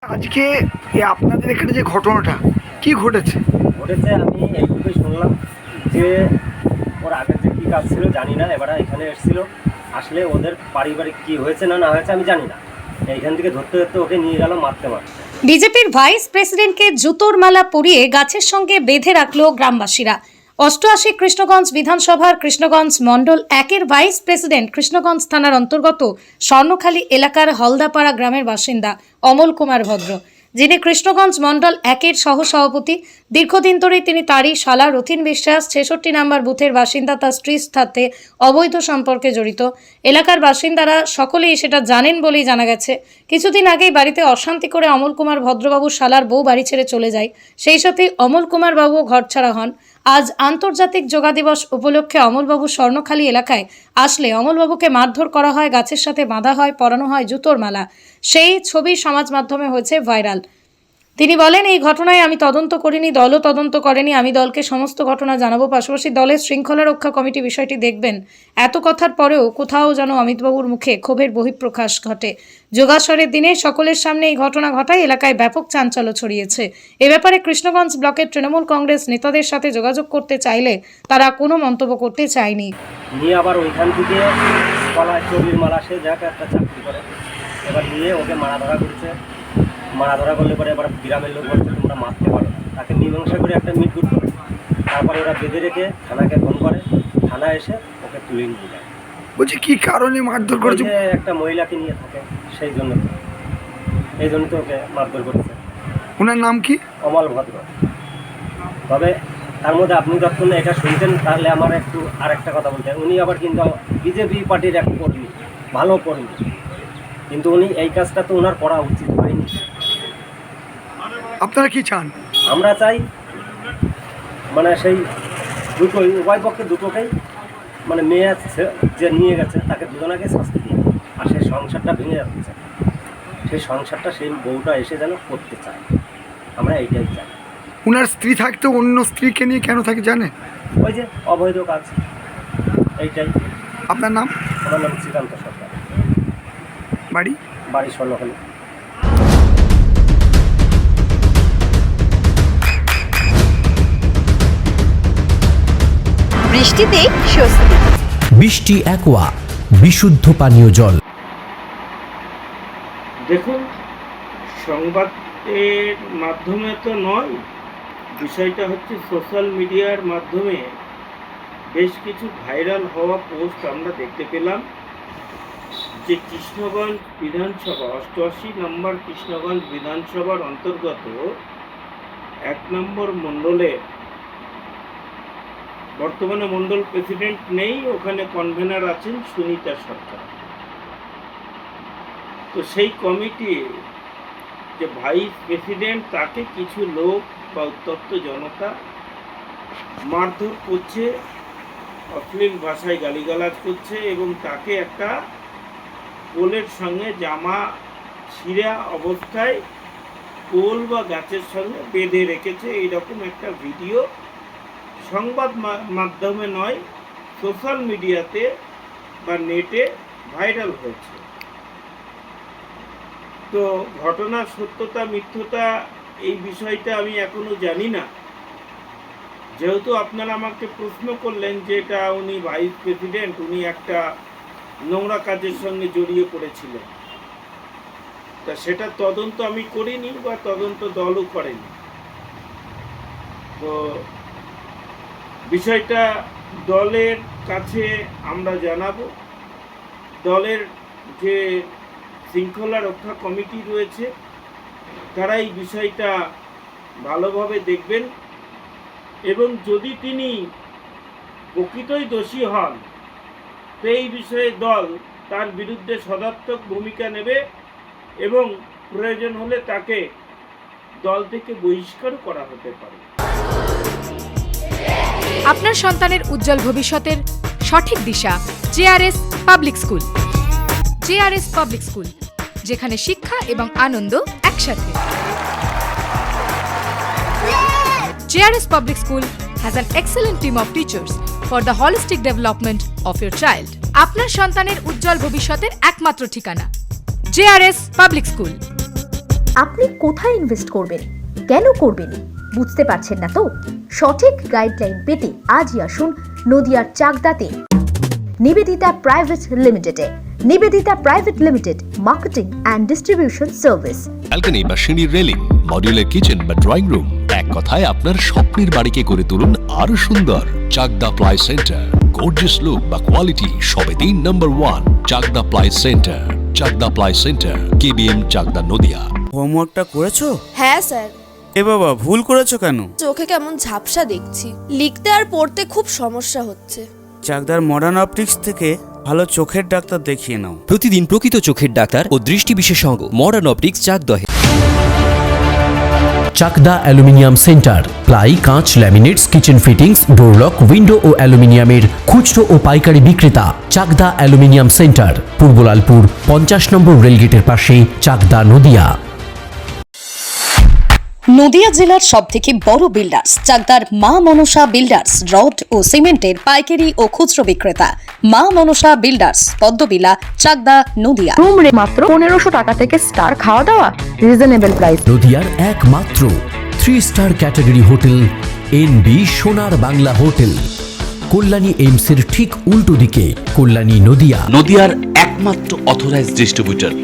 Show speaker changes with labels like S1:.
S1: আজকে আপনাদের এখানে যে ঘটনাটা কি ঘটেছে?
S2: আমি এইটুকুই শুনলাম যে ওর আগের যে কী কাজ ছিল জানি না, এবার এখানে এসেছিল, আসলে ওদের পারিবারিক কি হয়েছে না না হয়েছে আমি জানি না। এইখান থেকে ধরতে ধরতে ওকে নিয়ে গেল মারতে মারতে।
S3: বিজেপির ভাইস প্রেসিডেন্টকে জুতোর মালা পরিয়ে গাছের সঙ্গে বেঁধে রাখল গ্রামবাসীরা। 88 কৃষ্ণগঞ্জ বিধানসভার কৃষ্ণগঞ্জ মণ্ডল 1-এর ভাইস প্রেসিডেন্ট কৃষ্ণগঞ্জ থানার অন্তর্গত স্বর্ণখালী এলাকার হলদাপাড়া গ্রামের বাসিন্দা অমল কুমার ভদ্র, যিনি কৃষ্ণগঞ্জ মণ্ডল 1-এর সহসভাপতি। দীর্ঘদিন ধরেই তিনি তারই শালা রথিন বিশ্বাস 66 নম্বর বুথের বাসিন্দা তার স্ত্রীর সাথে অবৈধ সম্পর্কে জড়িত। এলাকার বাসিন্দারা সকলেই সেটা জানেন বলেই জানা গেছে। কিছুদিন আগেই বাড়িতে অশান্তি করে অমল কুমার ভদ্রবাবু শালার বউ বাড়ি ছেড়ে চলে যায়। সেই সাথেই অমল কুমার বাবু ঘরছাড়া হন। আজ আন্তর্জাতিক যোগা দিবস উপলক্ষে অমলবাবু স্বর্ণখালী এলাকায় আসলে অমলবাবুকে মারধর করা হয়, গাছের সাথে বাঁধা হয়, পরানো হয় জুতোর মালা। সেই ছবি সমাজ মাধ্যমে হয়েছে ভাইরাল। তিনি বলেন, এই ঘটনায় আমি তদন্ত করিনি, দলও তদন্ত করেনি। আমি দলকে সমস্ত ঘটনা জানাবো, পাশাপাশি দলের শৃঙ্খলা রক্ষা কমিটি বিষয়টি দেখবেন। এত কথার পরেও কোথাও যেন অমিতবাবুর মুখে ক্ষোভের বহিঃপ্রকাশ ঘটে। যোগাসরের দিনে সকলের সামনে এই ঘটনা ঘটায় এলাকায় ব্যাপক চাঞ্চল্য ছড়িয়েছে। এ ব্যাপারে কৃষ্ণগঞ্জ ব্লকের তৃণমূল কংগ্রেস নেতাদের সাথে যোগাযোগ করতে চাইলে তারা কোনো মন্তব্য করতে চায়নি।
S2: নিয়ে আবার ওইখান থেকে গলায় চবির মালা, সে যাকে একটা চাকরি করে, এবার নিয়ে ওকে মারাধরা করছে। মারাধরা করলে পরে এবার গ্রামের লোক বলছে তোমরা মারতে পারো, তাকে মীমাংসা করে একটা মিটগুট করে তারপরে ওরা বেঁধে রেখে থানাকে ফোন করে, থানা এসে ওকে তুলে নিয়ে যায়।
S1: বলছি কি কারণে মারধর করেছে?
S2: একটা মহিলাকে নিয়ে থাকে, সেই জন্য এই জন্য তো ওকে মারধর করেছে।
S1: ওনার নাম কি?
S2: অমল ভদ্র। তবে তার মধ্যে আপনি যখন এটা শুনছেন তাহলে আমার একটু আরেকটা কথা বলতে, উনি আবার কিন্তু বিজেপি পার্টির এক কর্মী, ভালো কর্মী, কিন্তু উনি এই কাজটা তো ওনার করা উচিত হয়নি।
S1: আপনারা কি চান?
S2: আমরা চাই মানে সেই দুটোই, উভয় পক্ষে দুটোকেই, মানে মেয়ে যে নিয়ে গেছে তাকে দুজনাকে শাস্তি দিয়ে, আর সেই সংসারটা ভেঙে যাচ্ছে, সেই সংসারটা সেই বউটা এসে যেন করতে চায়, আমরা এইটাই চাই।
S1: ওনার স্ত্রী থাকতে অন্য স্ত্রীকে নিয়ে কেন থাকে জানেন?
S2: ওই যে অবৈধ কাজ, এইটাই।
S1: আপনার নাম?
S2: আমার নাম শ্রীকান্ত সরকার,
S1: বাড়ি?
S2: বাড়ি স্বর্ণখালী।
S4: বৃষ্টিতে স্বস্তি।
S5: বৃষ্টি অ্যাকোয়া, বিশুদ্ধ পানীয় জল।
S6: দেখুন, সংবাদের মাধ্যমে তো নয়, বিষয়টা হচ্ছে সোশ্যাল মিডিয়ার মাধ্যমে বেশ কিছু ভাইরাল হওয়া পোস্ট আমরা দেখতে পেলাম যে কৃষ্ণগঞ্জ বিধানসভা 88 নম্বর কৃষ্ণগঞ্জ বিধানসভার অন্তর্গত 1 নম্বর মণ্ডলে বর্তমানে মণ্ডল প্রেসিডেন্ট নেই, ওখানে কনভেনার আছেন সুনিতা সরকার। তো সেই কমিটি যে ভাইস প্রেসিডেন্ট, তাকে কিছু লোক বা উত্তপ্ত জনতা মারধর করছে, অশ্লীল ভাষায় গালিগালাজ করছে এবং তাকে একটা পোলের সঙ্গে জামা ছিঁড়া অবস্থায় পোল বা গাছের সঙ্গে বেঁধে রেখেছে। এইরকম একটা ভিডিও সংবাদ মাধ্যমে নয়, সোশ্যাল মিডিয়াতে বা নেটে ভাইরাল হয়েছে। তো ঘটনার সত্যতা মিথ্যতা এই বিষয়টা আমি এখনো জানি না। যেহেতু আপনারা আমাকে প্রশ্ন করলেন যে এটা উনি ভাইস প্রেসিডেন্ট, উনি একটা নোংরা কাজের সঙ্গে জড়িয়ে পড়েছিলেন, তা সেটা তদন্ত আমি করিনি বা তদন্ত দলও করেনি। তো বিষয়টা দলের কাছে আমরা জানাবো। দলের যে শৃঙ্খলা রক্ষা কমিটি রয়েছে তারা এই বিষয়টা ভালোভাবে দেখবেন এবং যদি তিনি প্রকৃতই দোষী হন তো এই বিষয়ে দল তার বিরুদ্ধে সদার্থক ভূমিকা নেবে এবং প্রয়োজন হলে তাকে দল থেকে বহিষ্কার করা হতে পারে।
S4: আপনার সন্তানের উজ্জ্বল ভবিষ্যতের সঠিক দিশা JRS public school. JRS public school, যেখানে শিক্ষা এবং আনন্দ একসাথে। JRS public school has an excellent team of teachers for the holistic development of your child. আপনার সন্তানের উজ্জ্বল ভবিষ্যতের একমাত্র ঠিকানা জেআরএস পাবলিক স্কুল।
S7: আপনি কোথায় ইনভেস্ট করবেন, কেন করবেন, বুঝতে পারছেন না তো? সঠিক গাইডলাইন পেতে আজই আসুন নদিয়ার চাকদাতে নিবেদিতা প্রাইভেট লিমিটেডে। Nibedita private limited, marketing and distribution service.
S8: Balcony বা সিঁড়ির রেলিং, মডিউলার কিচেন বা ড্রয়িং রুম, এক কথায় আপনার স্বপ্নের বাড়িকে করে তুলুন আরো সুন্দর। Chakdaha ply centre, gorgeous look বা কোয়ালিটি সবে 3 number 1 Chakdaha ply centre. Chakdaha ply centre, KBM, Chakdaha, Nadia.
S9: হোমওয়ার্কটা করেছো?
S10: হ্যাঁ স্যার।
S9: এ বাবা, ভুল করেছো কেন?
S10: চোখে কেমন ঝাপসা দেখছি, লিখতে আর পড়তে খুব সমস্যা হচ্ছে।
S9: চাকদার মডার্ন অপটিক্স থেকে ভালো চোখের ডাক্তার দেখিয়ে নাও।
S5: প্রতিদিন প্রকৃত চোখের ডাক্তার ও দৃষ্টি বিশেষজ্ঞ মডার্ন অপটিক্স চাকদহে। চাকদা অ্যালুমিনিয়াম সেন্টার, প্লাই, কাঁচ, laminates, kitchen fittings, doorlock, window ও অ্যালুমিনিয়ামের খুচরো ও পাইকারি বিক্রেতা। চাকদা অ্যালুমিনিয়াম সেন্টার, পূর্ব লালপুর 50 নম্বর রেলগেটের পাশে, চাকদা, নদিয়া।
S3: নদিয়া জেলার সবথেকে বড় বিল্ডার্স চাকদার মা মনসা বিল্ডার্স, রড ও সিমেন্টের পাইকারি ও খুচরো বিক্রেতা। মা মনসা বিল্ডার্স, পদ্মবিলা, চাকদা, নদিয়া।
S7: রুম রে মাত্র 1500 টাকা থেকে স্টার, খাওয়া দাওয়া রিজনেবল প্রাইস।
S5: নদিয়ার একমাত্র 3 স্টার ক্যাটাগরি হোটেল এনবি সোনার বাংলা হোটেল, কল্যাণী এইমসের ঠিক উল্টো দিকে, কল্যাণী, নদিয়া।
S8: নদিয়ার একমাত্র অথরাইজড ডিস্ট্রিবিউটর